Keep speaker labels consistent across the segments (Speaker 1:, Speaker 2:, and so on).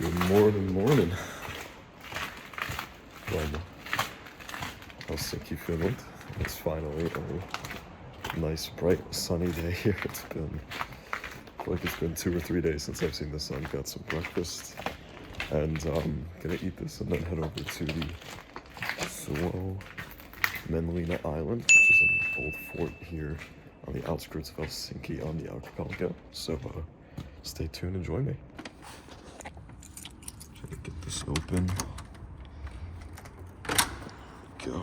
Speaker 1: Good morning from Helsinki, Finland. It's finally a nice, bright, sunny day here. I feel like it's been 2 or 3 days since I've seen the sun. Got some breakfast and gonna eat this and then head over to the Suomenlinna island, which is an old fort here on the outskirts of Helsinki on the archipelago. So stay tuned and join me. Try to get this open. Go.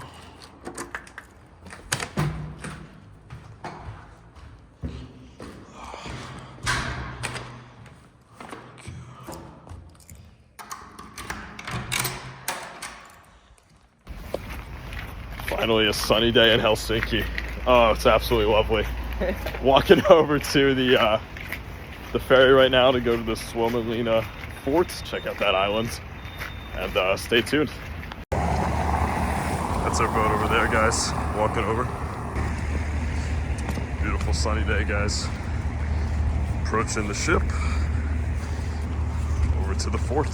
Speaker 1: Finally a sunny day in Helsinki. Oh, it's absolutely lovely. Walking over to the ferry right now to go to the Suomenlinna fort, check out that island, and stay tuned. That's our boat over there, guys. Walking over. Beautiful sunny day, guys. Approaching the ship. Over to the fort.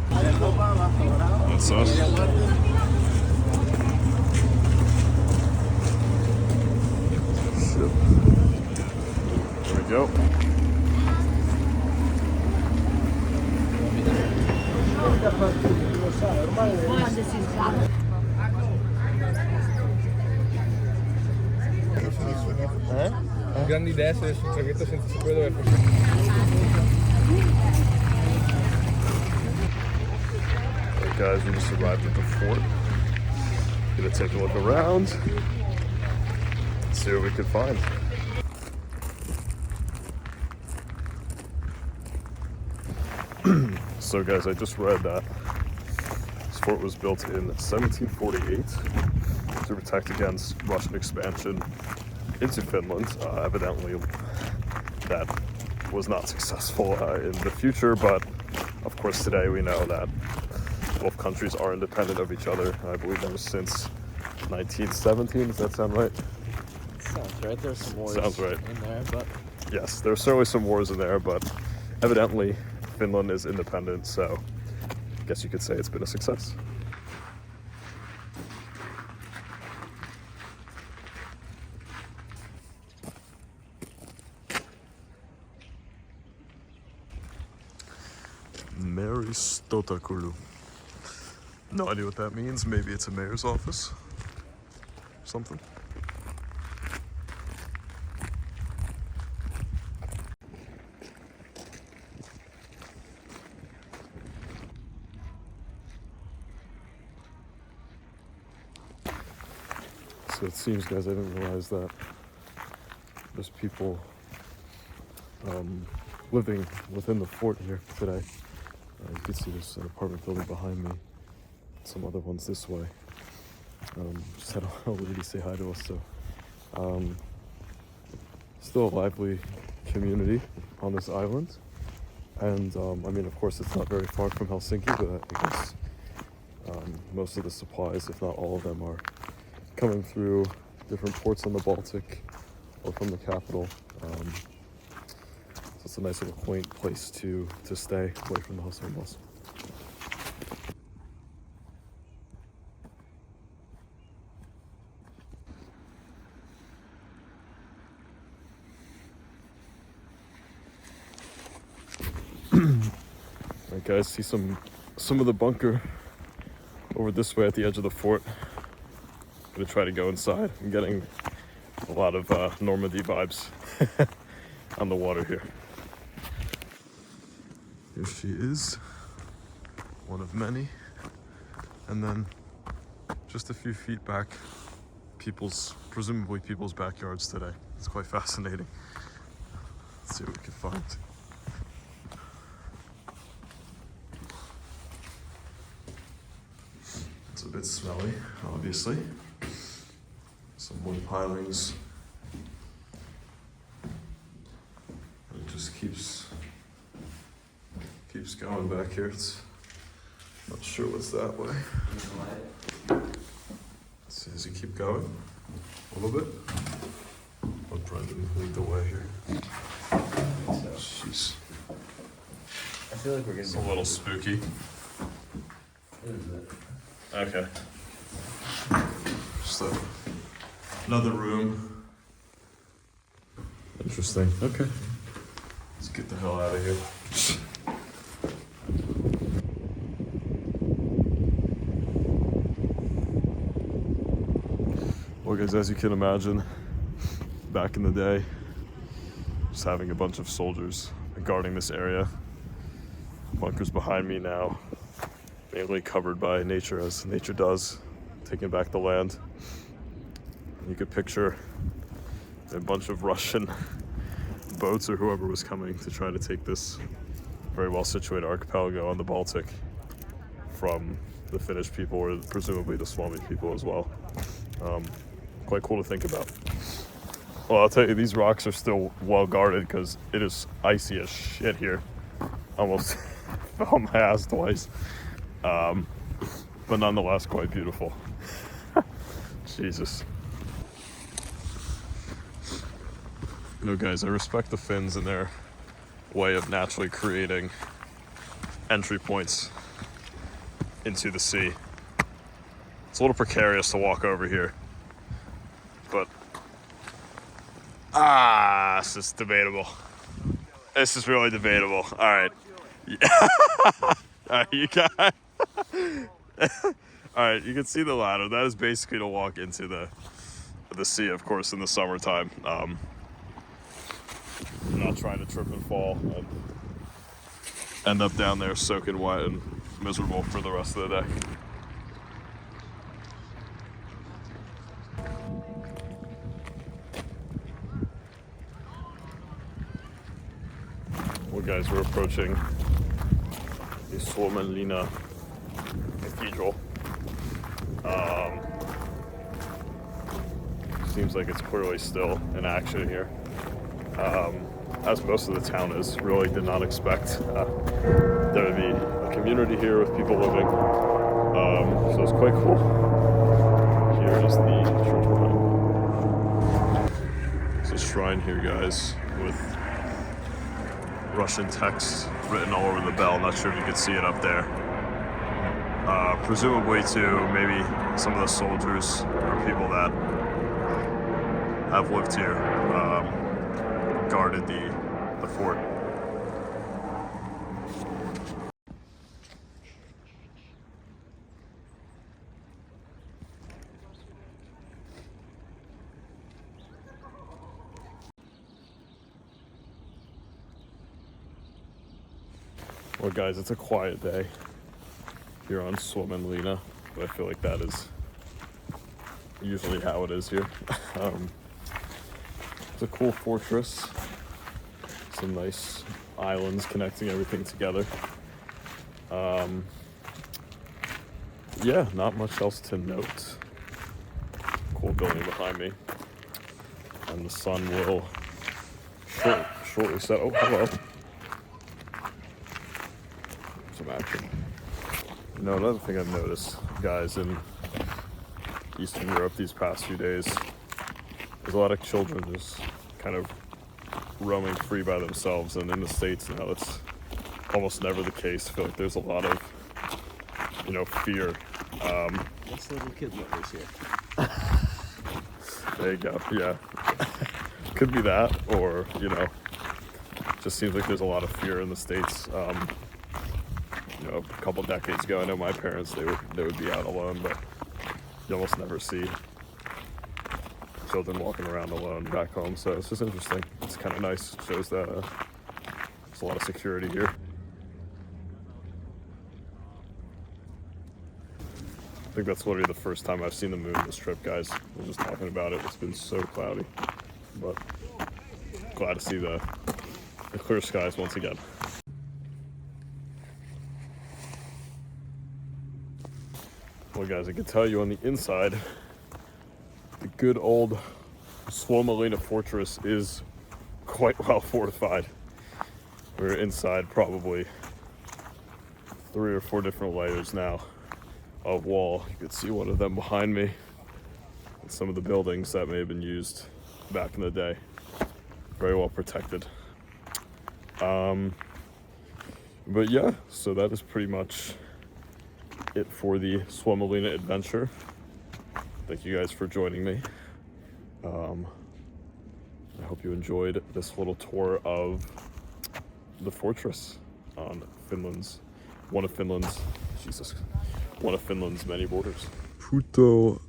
Speaker 1: That's us. Ship. There we go.
Speaker 2: Grande idea se sul traghetto senza sapere dove fosse.
Speaker 1: Alright guys, we just arrived at the fort. Gonna take a look around, see what we can find. So guys, I just read that this fort was built in 1748 to protect against Russian expansion into Finland. Evidently that was not successful in the future, but of course today we know that both countries are independent of each other. I believe that was since 1917. Does that sound right?
Speaker 2: Sounds right. There's some wars
Speaker 1: Sounds right.
Speaker 2: in there, but
Speaker 1: Yes, there are certainly some wars in there, but evidently Finland is independent, so I guess you could say it's been a success. Maristotakulu. No idea what that means. Maybe it's a mayor's office or something. So it seems, guys, I didn't realize that there's people living within the fort here today. You can see there's an apartment building behind me, some other ones this way. Just had a lady say hi to us, so still a lively community on this island. And I mean, of course, it's not very far from Helsinki, but I guess most of the supplies, if not all of them, are coming through different ports on the Baltic or from the capital. So it's a nice little quaint place to stay away from the hustle and bustle. Alright guys, see some of the bunker over this way at the edge of the fort. Gonna try to go inside. I'm getting a lot of Normandy vibes on the water here. Here she is, one of many. And then just a few feet back, presumably people's backyards today. It's quite fascinating. Let's see what we can find. It's a bit smelly, obviously. Some wood pilings. It just keeps going back here. It's not sure what's that way. Let's see, does it keep going? A little bit? I'll try to lead the way here. Jeez.
Speaker 3: feel like we're getting
Speaker 1: It's a little spooky. Okay. Just another room. Interesting. Okay. Let's get the hell out of here. Well, guys, as you can imagine, back in the day, just having a bunch of soldiers guarding this area. Bunkers behind me now, mainly covered by nature, as nature does, taking back the land. You could picture a bunch of Russian boats or whoever was coming to try to take this very well situated archipelago on the Baltic from the Finnish people, or presumably the Suomi people as well. Quite cool to think about. Well, I'll tell you, these rocks are still well guarded because it is icy as shit here. Almost fell my ass twice. But nonetheless, quite beautiful. Jesus. You know, guys, I respect the Finns and their way of naturally creating entry points into the sea. It's a little precarious to walk over here, but this is debatable. This is really debatable. All right. All right, you guys. All right, you can see the ladder. That is basically to walk into the sea, of course, in the summertime. Not trying to trip and fall and end up down there soaking wet and miserable for the rest of the day. Well, guys, we're approaching the Suomenlinna Cathedral. Seems like it's clearly still in action here. As most of the town is. Really did not expect there to be a community here with people living. So it's quite cool. Here is the church behind. There's a shrine here, guys, with Russian text written all over the bell. Not sure if you can see it up there. Presumably to maybe some of the soldiers or people that have lived here, guarded the fort. Well, guys, it's a quiet day here on Suomenlinna, but I feel like that is usually how it is here. It's a cool fortress. Some nice islands connecting everything together. Yeah, not much else to note. Cool building behind me. And the sun will shortly set. Oh, hello. Some action. You know, another thing I've noticed, guys, in Eastern Europe these past few days, there's a lot of children just kind of roaming free by themselves, and in the States now it's almost never the case. I feel like there's a lot of, you know, fear.
Speaker 3: That's little kid lovers here.
Speaker 1: There you go, yeah. Could be that, or, you know, just seems like there's a lot of fear in the States. You know, a couple decades ago, I know my parents, they would be out alone, but you almost never see children walking around alone back home, so it's just interesting. It's kind of nice. It shows that there's a lot of security here. I think that's literally the first time I've seen the moon this trip, guys. We're just talking about it. It's been so cloudy, but glad to see the clear skies once again. Well, guys, I can tell you on the inside, the good old Suomenlinna fortress is quite well fortified. We're inside probably 3 or 4 different layers now of wall. You can see one of them behind me. And some of the buildings that may have been used back in the day. Very well protected. But yeah, so that is pretty much it for the Suomenlinna adventure. Thank you guys for joining me. I hope you enjoyed this little tour of the fortress on one of Finland's many borders. Puto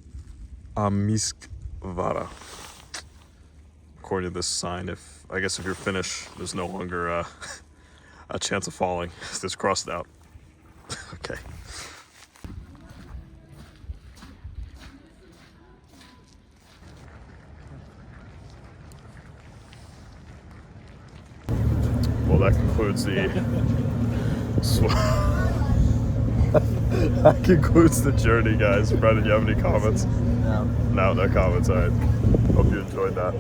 Speaker 1: Amiskvara. According to this sign, I guess if you're Finnish, there's no longer a chance of falling. It's crossed out. Okay. Well, that concludes that concludes the journey, guys. Brendan, you have any comments?
Speaker 3: No.
Speaker 1: No comments. All right. Hope you enjoyed that.